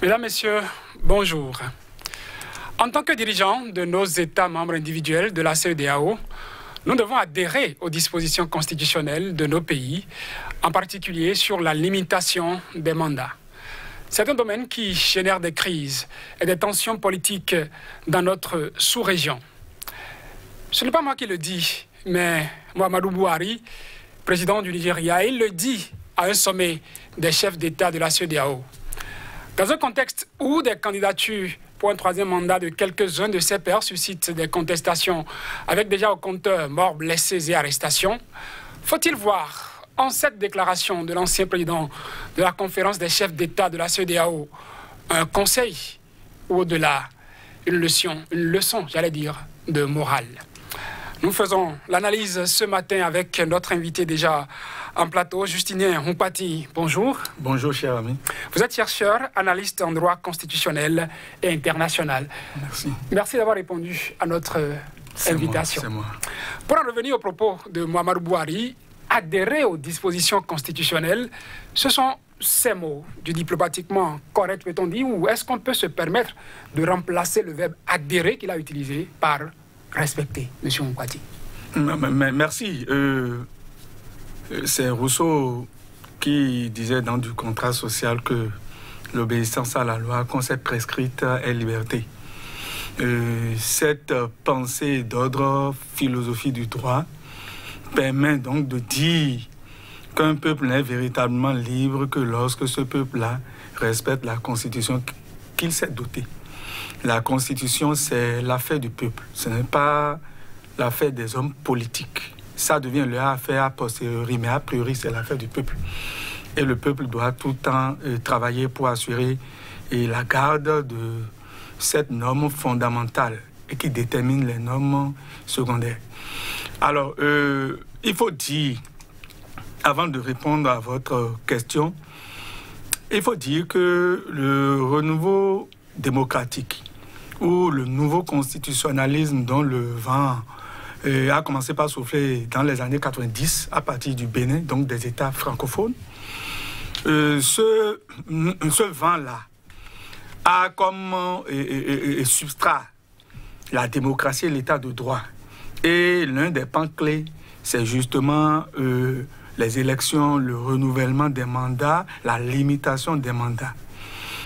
Mesdames, Messieurs, bonjour. En tant que dirigeants de nos États membres individuels de la CEDEAO, nous devons adhérer aux dispositions constitutionnelles de nos pays, en particulier sur la limitation des mandats. C'est un domaine qui génère des crises et des tensions politiques dans notre sous-région. Ce n'est pas moi qui le dis, mais Muhammadu Buhari, président du Nigeria, il le dit à un sommet des chefs d'État de la CEDEAO. Dans un contexte où des candidatures pour un troisième mandat de quelques-uns de ses pairs suscitent des contestations, avec déjà au compteur morts, blessés et arrestations, faut-il voir en cette déclaration de l'ancien président de la conférence des chefs d'État de la CEDEAO un conseil ou au-delà une leçon, j'allais dire, de morale? Nous faisons l'analyse ce matin avec notre invité déjà en plateau, Justinien Mpati. Bonjour. Bonjour, cher ami. Vous êtes chercheur, analyste en droit constitutionnel et international. Merci. Merci d'avoir répondu à notre invitation. C'est moi. Pour en revenir aux propos de Muhammadu Buhari, adhérer aux dispositions constitutionnelles, ce sont ces mots du diplomatiquement correct, peut-on dire, ou est-ce qu'on peut se permettre de remplacer le verbe adhérer qu'il a utilisé par respecter, M. Mpati? Merci. C'est Rousseau qui disait dans du contrat social que l'obéissance à la loi, concept prescrite, est liberté. Cette pensée d'ordre philosophie du droit permet donc de dire qu'un peuple n'est véritablement libre que lorsque ce peuple-là respecte la Constitution qu'il s'est dotée. La Constitution, c'est l'affaire du peuple. Ce n'est pas l'affaire des hommes politiques. Ça devient leur affaire a posteriori, mais a priori, c'est l'affaire du peuple. Et le peuple doit tout le temps travailler pour assurer la garde de cette norme fondamentale et qui détermine les normes secondaires. Alors, il faut dire, avant de répondre à votre question, il faut dire que le renouveau démocratique ou le nouveau constitutionnalisme dont le vent a commencé par souffler dans les années 90 à partir du Bénin, donc des États francophones. Ce vent-là a comme substrat la démocratie et l'état de droit. Et l'un des pans clés, c'est justement les élections, le renouvellement des mandats, la limitation des mandats.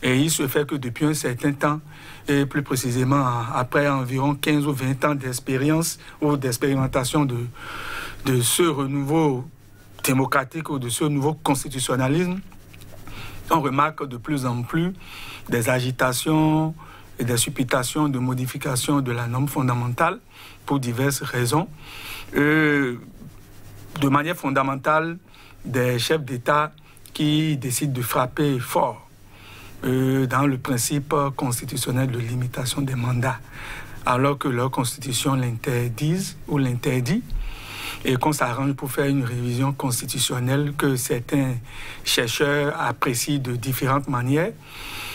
Et il se fait que depuis un certain temps, et plus précisément après environ 15 ou 20 ans d'expérience ou d'expérimentation de ce renouveau démocratique ou de ce nouveau constitutionnalisme, on remarque de plus en plus des agitations et des supputations de modification de la norme fondamentale pour diverses raisons. De manière fondamentale, des chefs d'État qui décident de frapper fort dans le principe constitutionnel de limitation des mandats, alors que leur constitution l'interdise ou l'interdit, et qu'on s'arrange pour faire une révision constitutionnelle que certains chercheurs apprécient de différentes manières.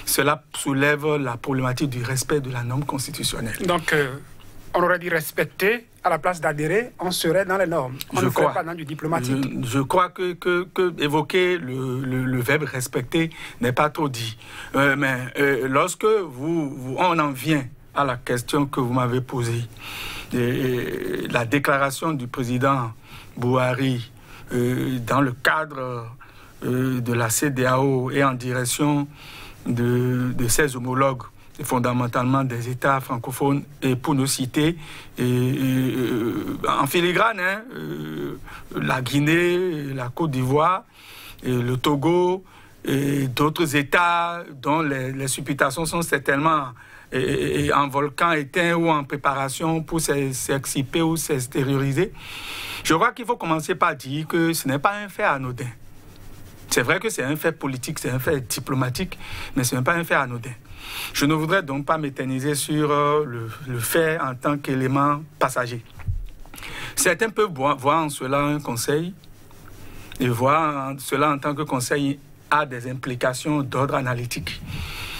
Cela soulève la problématique du respect de la norme constitutionnelle. Donc, on aurait dit respecter à la place d'adhérer, on serait dans les normes. On ne serait pas dans du diplomatique. Je crois que évoquer le verbe respecter n'est pas trop dit. Mais lorsque on en vient à la question que vous m'avez posée, la déclaration du président Buhari dans le cadre de la CEDEAO et en direction de ses homologues, fondamentalement des États francophones, et pour nous citer, en filigrane, la Guinée, la Côte d'Ivoire, le Togo, et d'autres États dont les supputations sont certainement en volcan éteint ou en préparation pour s'exciper ou s'extérioriser. Je crois qu'il faut commencer par dire que ce n'est pas un fait anodin. C'est vrai que c'est un fait politique, c'est un fait diplomatique, mais ce n'est pas un fait anodin. Je ne voudrais donc pas m'éterniser sur le fait en tant qu'élément passager. Certains peuvent voir en cela un conseil, et voir cela en tant que conseil a des implications d'ordre analytique.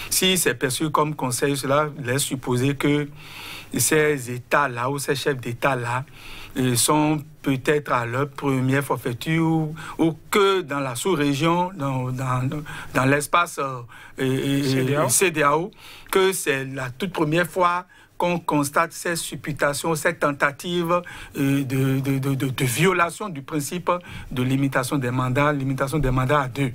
Si c'est perçu comme conseil, cela laisse supposer que ces États-là ou ces chefs d'État-là sont peut-être à leur première forfaiture ou que dans la sous-région, dans l'espace CEDEAO, que c'est la toute première fois qu'on constate ces supputations, ces tentatives de violation du principe de limitation des mandats à 2.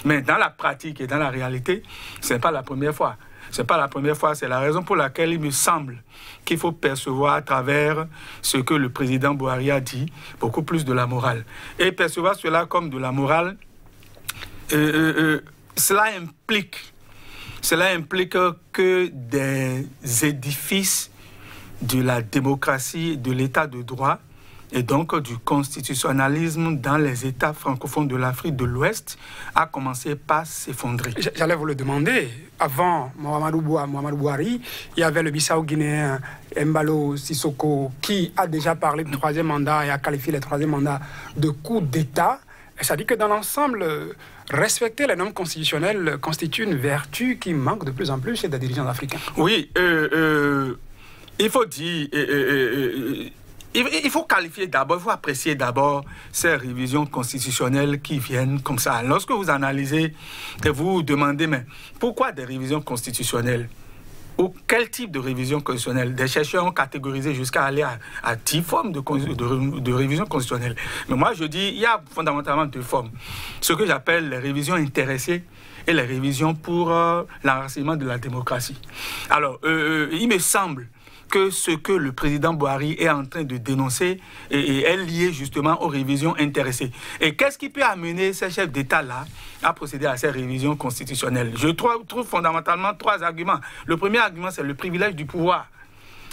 Mais dans la pratique et dans la réalité, ce n'est pas la première fois. Ce n'est pas la première fois, c'est la raison pour laquelle il me semble qu'il faut percevoir à travers ce que le président Buhari a dit, beaucoup plus de la morale. Et percevoir cela comme de la morale, cela implique que des édifices de la démocratie, de l'état de droit, et donc du constitutionnalisme dans les États francophones de l'Afrique de l'Ouest a commencé par s'effondrer. J'allais vous le demander. Avant Mohamedou Buhari, il y avait le Bissau-Guinéen Embalo Sissoko qui a déjà parlé de troisième mandat et a qualifié le troisième mandat de coup d'État. Et ça dit que dans l'ensemble, respecter les normes constitutionnelles constitue une vertu qui manque de plus en plus chez des dirigeants africains. Oui, il faut dire... Il faut qualifier d'abord, il faut apprécier d'abord ces révisions constitutionnelles qui viennent comme ça. Lorsque vous analysez et vous vous demandez, mais pourquoi des révisions constitutionnelles? Ou quel type de révision constitutionnelle? Des chercheurs ont catégorisé jusqu'à aller à 10 formes de révision constitutionnelle. Mais moi, je dis, il y a fondamentalement 2 formes. Ce que j'appelle les révisions intéressées et les révisions pour l'enracinement de la démocratie. Alors, il me semble que ce que le président Buhari est en train de dénoncer est lié justement aux révisions intéressées. Et qu'est-ce qui peut amener ces chefs d'État-là à procéder à ces révisions constitutionnelles? Je trouve fondamentalement 3 arguments. Le premier argument, c'est le privilège du pouvoir.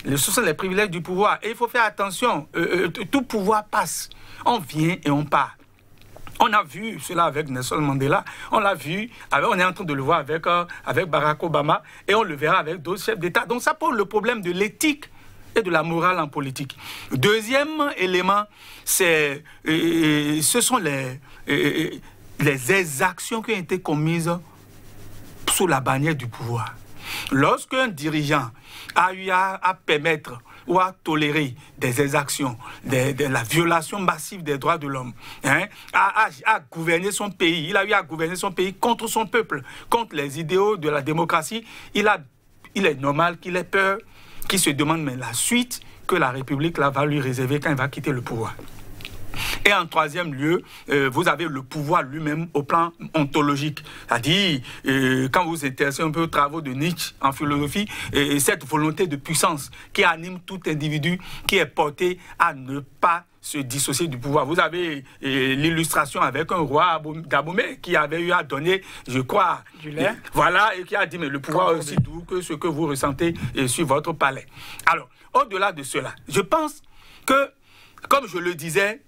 Ce sont les privilèges du pouvoir. Et il faut faire attention, tout pouvoir passe. On vient et on part. On a vu cela avec Nelson Mandela, on l'a vu, on est en train de le voir avec Barack Obama et on le verra avec d'autres chefs d'État. Donc ça pose le problème de l'éthique et de la morale en politique. Deuxième élément, ce sont les exactions qui ont été commises sous la bannière du pouvoir. Lorsqu'un dirigeant a eu à permettre ou à tolérer des exactions, la violation massive des droits de l'homme, à gouverner son pays. Il a eu à gouverner son pays contre son peuple, contre les idéaux de la démocratie. Il est normal qu'il ait peur, qu'il se demande mais la suite que la République là, va lui réserver quand il va quitter le pouvoir. Et en troisième lieu, vous avez le pouvoir lui-même au plan ontologique. C'est-à-dire, quand vous intéressez un peu aux travaux de Nietzsche en philosophie, cette volonté de puissance qui anime tout individu qui est porté à ne pas se dissocier du pouvoir. Vous avez l'illustration avec un roi d'Abomey qui avait eu à donner, je crois, du lait. Voilà, et qui a dit, mais le pouvoir est aussi doux que ce que vous ressentez sur votre palais. Alors, au-delà de cela, je pense que, comme je le disais,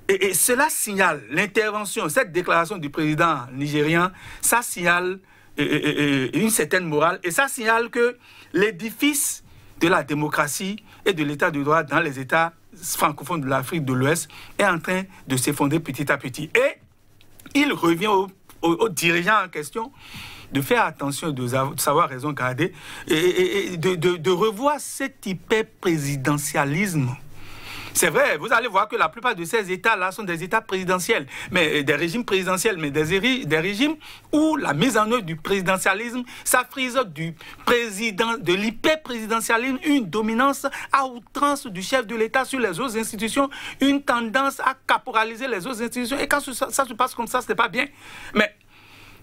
et cela signale l'intervention, cette déclaration du président nigérian, ça signale une certaine morale et ça signale que l'édifice de la démocratie et de l'état de droit dans les États francophones de l'Afrique de l'Ouest est en train de s'effondrer petit à petit. Et il revient aux dirigeants en question de faire attention, de savoir raison garder et de revoir cet hyper-présidentialisme. C'est vrai, vous allez voir que la plupart de ces États-là sont des États présidentiels, mais des régimes présidentiels, mais des régimes où la mise en œuvre du présidentialisme, ça frise de l'hyper-présidentialisme, une dominance à outrance du chef de l'État sur les autres institutions, une tendance à caporaliser les autres institutions. Et quand ça se passe comme ça, ce n'est pas bien. Mais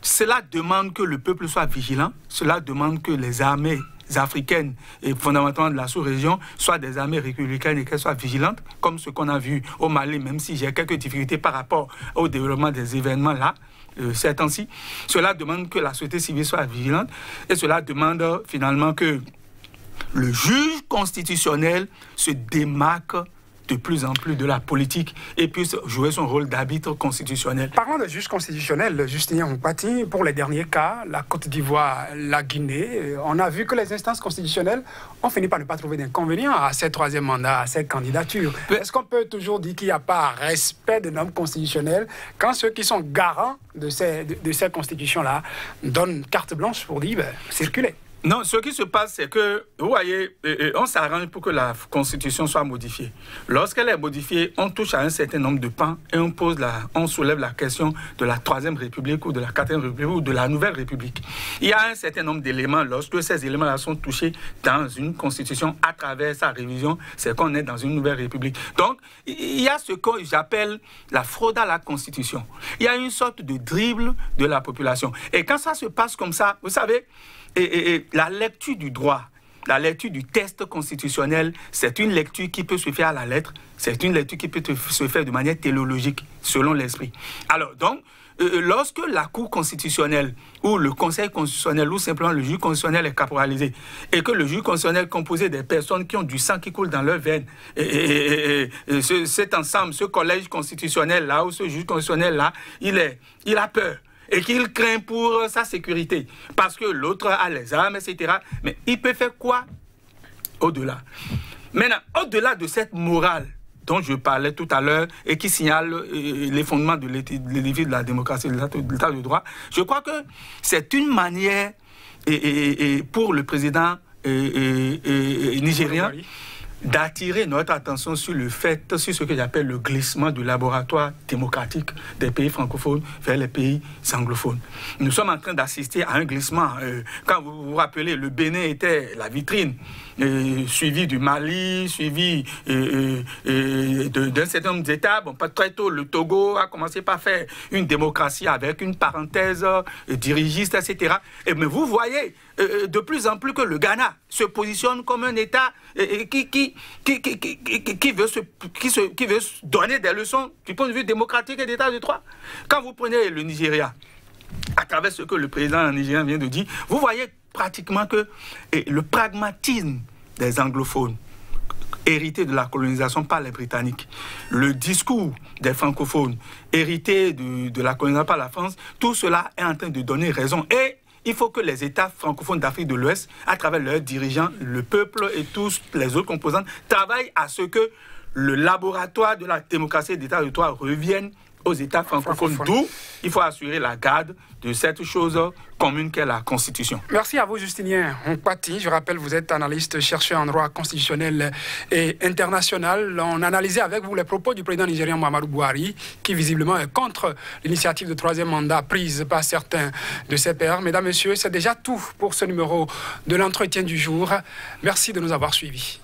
cela demande que le peuple soit vigilant, cela demande que les armées africaines et fondamentalement de la sous-région soient des armées républicaines et qu'elles soient vigilantes, comme ce qu'on a vu au Mali, même si j'ai quelques difficultés par rapport au développement des événements là, ces temps-ci. Cela demande que la société civile soit vigilante et cela demande finalement que le juge constitutionnel se démarque de plus en plus de la politique et puisse jouer son rôle d'arbitre constitutionnel. Parlant de juge constitutionnel, Justinien Moupati, pour les derniers cas, la Côte d'Ivoire, la Guinée, on a vu que les instances constitutionnelles ont fini par ne pas trouver d'inconvénients à ces troisième mandats, à ces candidatures. Est-ce qu'on peut toujours dire qu'il n'y a pas respect des normes constitutionnelles quand ceux qui sont garants de ces constitutions-là donnent carte blanche pour dire circulez? Non, ce qui se passe, c'est que, vous voyez, on s'arrange pour que la Constitution soit modifiée. Lorsqu'elle est modifiée, on touche à un certain nombre de pans et on soulève la question de la Troisième République ou de la Quatrième République ou de la Nouvelle République. Il y a un certain nombre d'éléments. Lorsque ces éléments-là sont touchés dans une Constitution à travers sa révision, c'est qu'on est dans une Nouvelle République. Donc, il y a ce que j'appelle la fraude à la Constitution. Il y a une sorte de dribble de la population. Et quand ça se passe comme ça, vous savez, la lecture du droit, la lecture du texte constitutionnel, c'est une lecture qui peut se faire à la lettre, c'est une lecture qui peut se faire de manière téléologique, selon l'esprit. Alors, donc, lorsque la Cour constitutionnelle ou le Conseil constitutionnel ou simplement le juge constitutionnel est caporalisé et que le juge constitutionnel est composé des personnes qui ont du sang qui coule dans leurs veines, cet ensemble, ce collège constitutionnel-là ou ce juge constitutionnel-là, il a peur. Et qu'il craint pour sa sécurité, parce que l'autre a les armes, etc. Mais il peut faire quoi au-delà? Maintenant, au-delà de cette morale dont je parlais tout à l'heure et qui signale les fondements de l'édifice de la démocratie, de l'état de droit, je crois que c'est une manière pour le président nigérien d'attirer notre attention sur le fait, sur ce que j'appelle le glissement du laboratoire démocratique des pays francophones vers les pays anglophones. Nous sommes en train d'assister à un glissement. Quand vous vous rappelez, le Bénin était la vitrine, suivi du Mali, suivi d'un certain nombre d'États. Bon, pas très tôt, le Togo a commencé par faire une démocratie avec une parenthèse dirigiste, etc. Mais vous voyez de plus en plus que le Ghana se positionne comme un État qui veut donner des leçons du point de vue démocratique et d'état de droit. Quand vous prenez le Nigeria, à travers ce que le président nigérien vient de dire, vous voyez pratiquement que le pragmatisme des anglophones, hérité de la colonisation par les Britanniques, le discours des francophones, hérité de la colonisation par la France, tout cela est en train de donner raison. Et il faut que les États francophones d'Afrique de l'Ouest, à travers leurs dirigeants, le peuple et tous les autres composantes, travaillent à ce que le laboratoire de la démocratie et de l'État de droit revienne aux États francophones. D'où il faut assurer la garde de cette chose commune qu'est la Constitution. Merci à vous, Justinien Nkpati. Je rappelle, vous êtes analyste, chercheur en droit constitutionnel et international. On analysait avec vous les propos du président nigérien Muhammadu Buhari, qui visiblement est contre l'initiative de troisième mandat prise par certains de ses pairs. Mesdames, Messieurs, c'est déjà tout pour ce numéro de l'entretien du jour. Merci de nous avoir suivis.